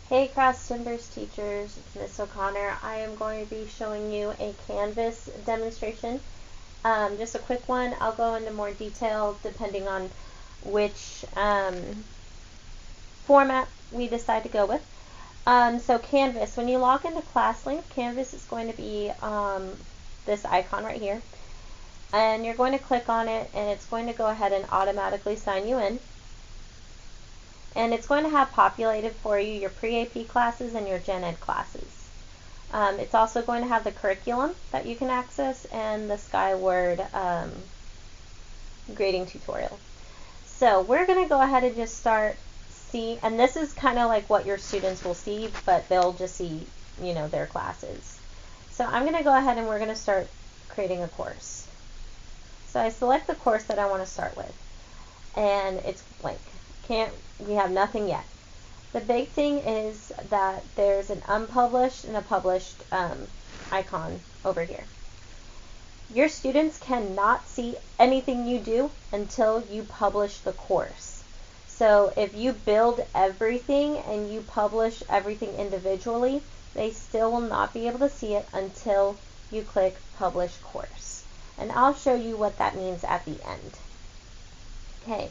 Hey Cross Timbers teachers, it's Miss O'Connor. I am going to be showing you a Canvas demonstration. Just a quick one. I'll go into more detail depending on which format we decide to go with. So Canvas, when you log into ClassLink, Canvas is going to be this icon right here. And you're going to click on it and it's going to go ahead and automatically sign you in. And it's going to have populated for you your pre-AP classes and your Gen Ed classes. It's also going to have the curriculum that you can access and the Skyward grading tutorial. So we're going to go ahead and just start and this is kind of like what your students will see, but they'll just see, their classes. So I'm going to go ahead and we're going to start creating a course. So I select the course that I want to start with, and it's blank. We have nothing yet. The big thing is that there's an unpublished and a published icon over here. Your students cannot see anything you do until you publish the course. So if you build everything and you publish everything individually, they still will not be able to see it until you click Publish Course. And I'll show you what that means at the end. Okay.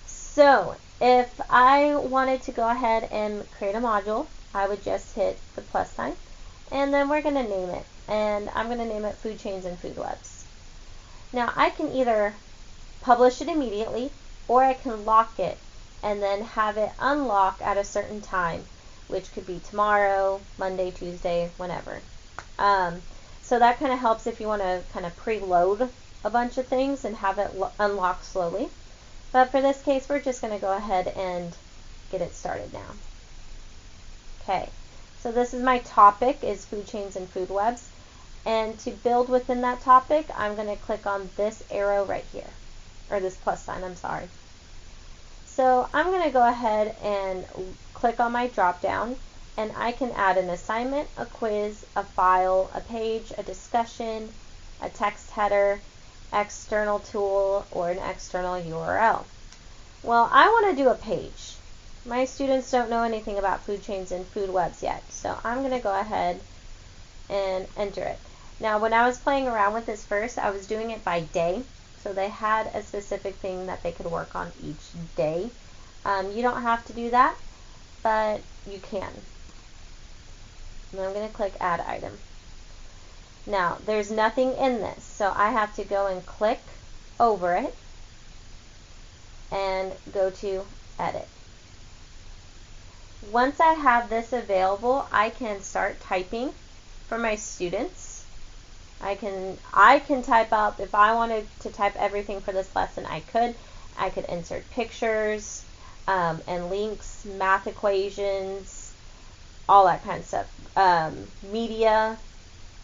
So if I wanted to go ahead and create a module, I would just hit the plus sign, and then we're going to name it. And I'm going to name it Food Chains and Food Webs. Now I can either publish it immediately, or I can lock it and then have it unlock at a certain time, which could be tomorrow, Monday, Tuesday, whenever. So that kind of helps if you want to kind of preload a bunch of things and have it unlock slowly. But for this case, we're just going to go ahead and get it started now. Okay, so this is my topic, is Food Chains and Food Webs. And to build within that topic, I'm going to click on this arrow right here, or this plus sign, I'm sorry. So I'm going to go ahead and click on my drop down, and I can add an assignment, a quiz, a file, a page, a discussion, a text header, external tool, or an external URL. Well, I want to do a page. My students don't know anything about Food Chains and Food Webs yet, so I'm going to go ahead and enter it. Now, when I was playing around with this first, I was doing it by day, so they had a specific thing that they could work on each day. You don't have to do that, but you can. And I'm going to click Add Item. Now, there's nothing in this, so I have to go and click over it and go to Edit. Once I have this available, I can start typing for my students. I can type out, if I wanted to type everything for this lesson, I could insert pictures and links, math equations, all that kind of stuff. Media.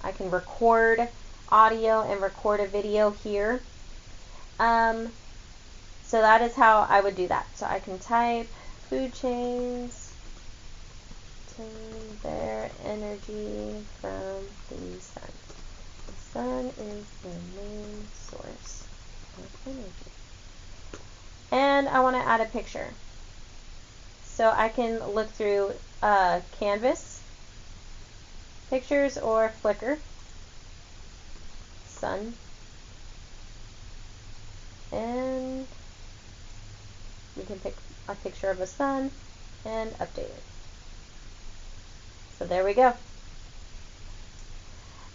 I can record audio and record a video here. So that is how I would do that. So I can type Food Chains, obtain their energy from the sun. The sun is the main source of energy. And I want to add a picture. So I can look through Canvas pictures or Flickr, sun, and we can pick a picture of a sun and update it. So there we go.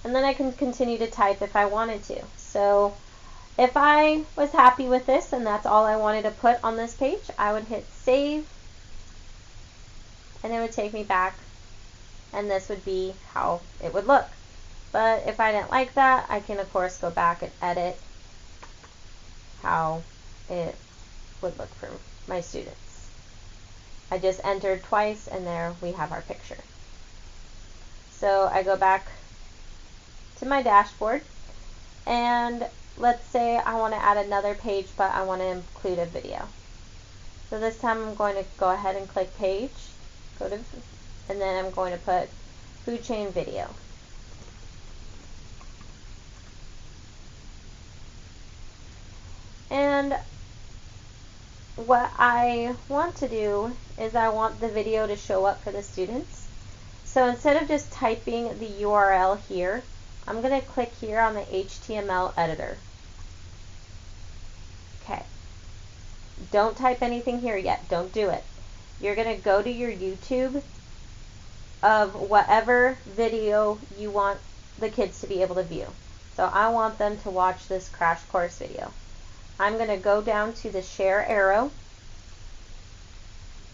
And then I can continue to type if I wanted to. So if I was happy with this and that's all I wanted to put on this page, I would hit save, and it would take me back, and this would be how it would look. But if I didn't like that, I can of course go back and edit how it would look for my students. I just entered twice, and there we have our picture. So I go back to my dashboard, and let's say I want to add another page, but I want to include a video. So this time I'm going to go ahead and click Page, and then I'm going to put Food Chain Video. And what I want to do is I want the video to show up for the students. So instead of just typing the URL here, I'm going to click here on the HTML editor. Okay. Don't type anything here yet. Don't do it. You're going to go to your YouTube of whatever video you want the kids to be able to view. So I want them to watch this crash course video. I'm going to go down to the share arrow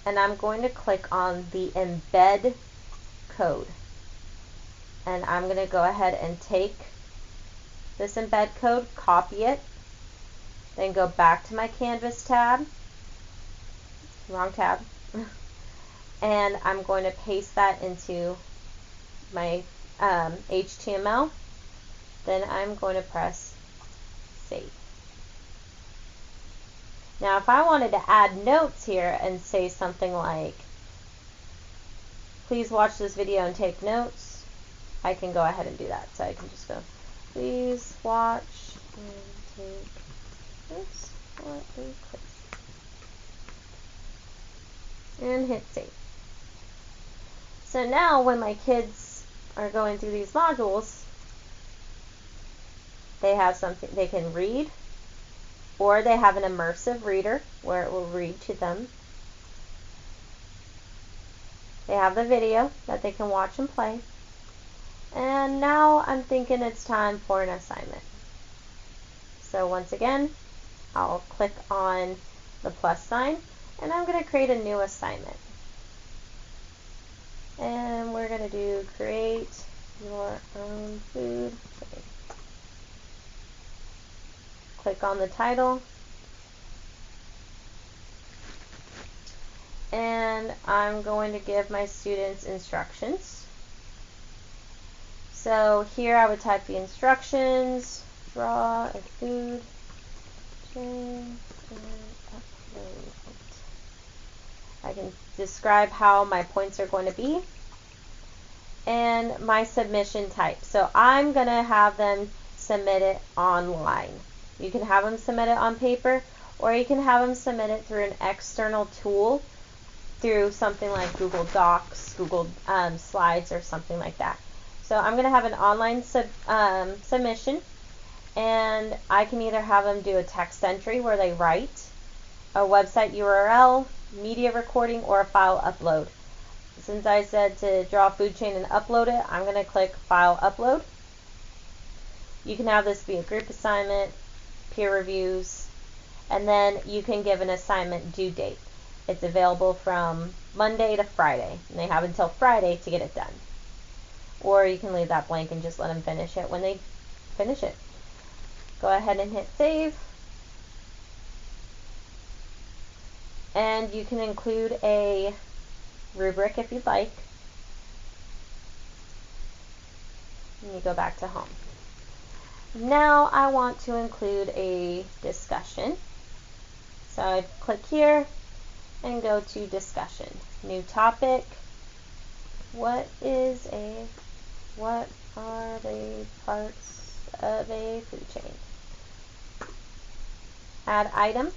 and I'm going to click on the embed code. And I'm going to go ahead and take this embed code, copy it, then go back to my Canvas tab, wrong tab, and I'm going to paste that into my HTML. Then I'm going to press save. Now if I wanted to add notes here and say something like, please watch this video and take notes, I can go ahead and do that. So I can just go, please watch and take notes for a quiz. And hit save. So now when my kids are going through these modules, they have something they can read, or they have an immersive reader where it will read to them. They have the video that they can watch and play. And now I'm thinking it's time for an assignment. So once again, I'll click on the plus sign and I'm going to create a new assignment. And we're going to do create your own food chain. Click on the title. And I'm going to give my students instructions. So here I would type the instructions, draw a food chain, and upload it. I can describe how my points are going to be, and my submission type. So I'm going to have them submit it online. You can have them submit it on paper, or you can have them submit it through an external tool, through something like Google Docs, Google Slides, or something like that. So I'm going to have an online submission, and I can either have them do a text entry where they write, a website URL, media recording, or a file upload. Since I said to draw a food chain and upload it, I'm going to click File Upload. You can have this be a group assignment, peer reviews, and then you can give an assignment due date. It's available from Monday to Friday, and they have until Friday to get it done. Or you can leave that blank and just let them finish it when they finish it. Go ahead and hit save. And you can include a rubric if you'd like. And you go back to home. Now I want to include a discussion. So I click here and go to discussion. New topic. What are the parts of a food chain? Add item.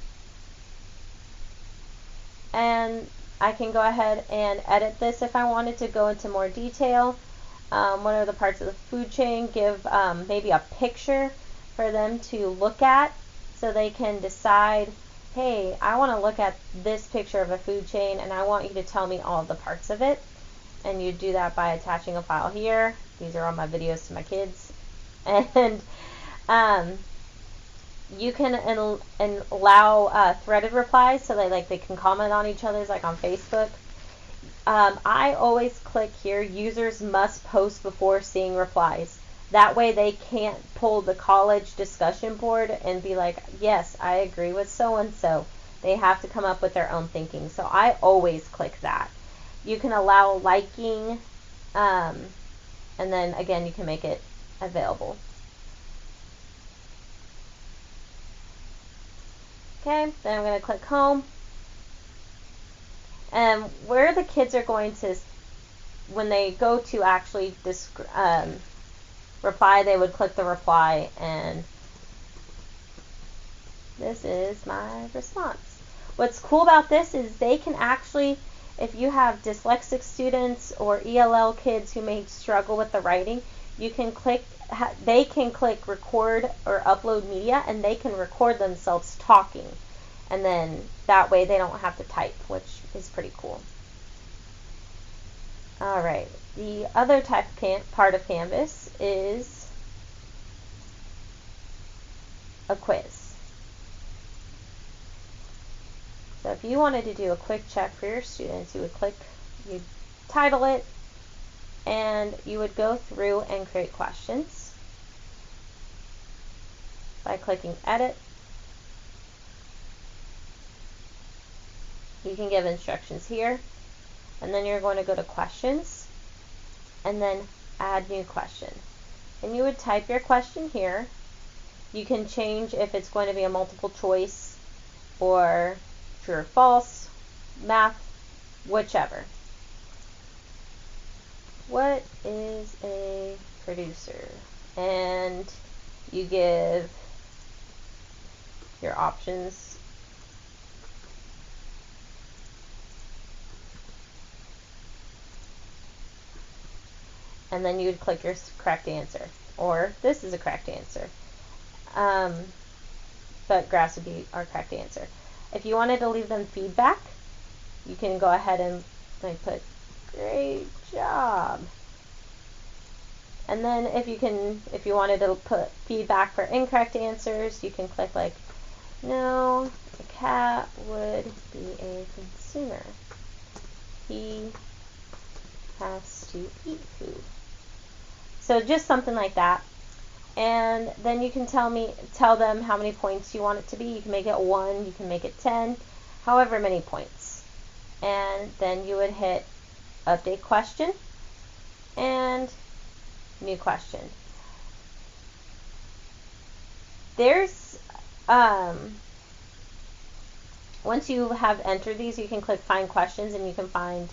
And I can go ahead and edit this if I wanted to go into more detail. What are the parts of the food chain? Give maybe a picture for them to look at so they can decide, hey, I want to look at this picture of a food chain and I want you to tell me all the parts of it. And you do that by attaching a file here. These are all my videos to my kids. And you can allow threaded replies so they can comment on each other's, like on Facebook. I always click here, users must post before seeing replies. That way they can't pull the college discussion board and be like, yes, I agree with so-and-so. They have to come up with their own thinking. So I always click that. You can allow liking, and then again you can make it available. Okay, then I'm going to click home. And where the kids are going to, when they go to actually reply, they would click the reply, and this is my response. What's cool about this is they can actually, if you have dyslexic students or ELL kids who may struggle with the writing, you can they can click record or upload media, and they can record themselves talking. And then that way they don't have to type, which is pretty cool. All right, the other part of Canvas is a quiz. So if you wanted to do a quick check for your students, you'd title it, and you would go through and create questions by clicking edit. You can give instructions here, and then you're going to go to questions and then add new question. And you would type your question here. You can change if it's going to be a multiple choice or true or false, math, whichever. What is a producer? And you give your options. And then you would click your correct answer. Or this is a correct answer. But grass would be our correct answer. If you wanted to leave them feedback, you can go ahead and put great job. And then if you wanted to put feedback for incorrect answers, you can click no, a cat would be a consumer. He has to eat food. So just something like that. And then you can tell them how many points you want it to be. You can make it 1, you can make it 10, however many points. And then you would hit update question and new question. There's once you have entered these, you can click find questions, and you can find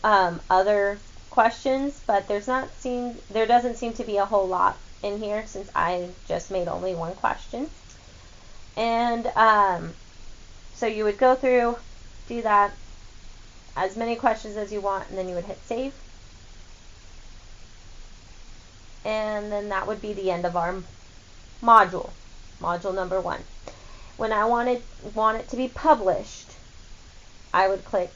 other questions, but there doesn't seem to be a whole lot in here since I just made only one question. And so you would go through, do that, as many questions as you want, and then you would hit save. And then that would be the end of our module number 1. When I want it to be published, I would click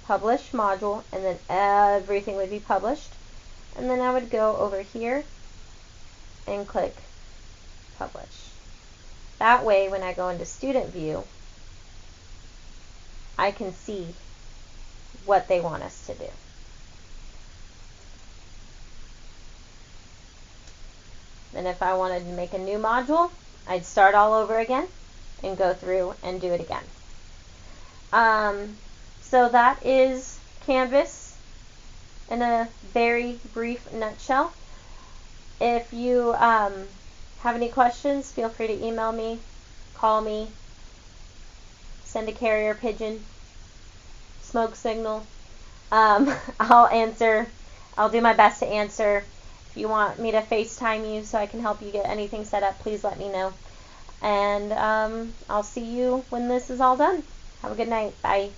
publish module, and then everything would be published. And then I would go over here and click publish. That way, when I go into student view, I can see what they want us to do. And if I wanted to make a new module, I'd start all over again and go through and do it again. So that is Canvas in a very brief nutshell. If you have any questions, feel free to email me, call me, send a carrier pigeon, smoke signal. I'll answer. I'll do my best to answer. If you want me to FaceTime you so I can help you get anything set up, please let me know. And I'll see you when this is all done. Have a good night. Bye.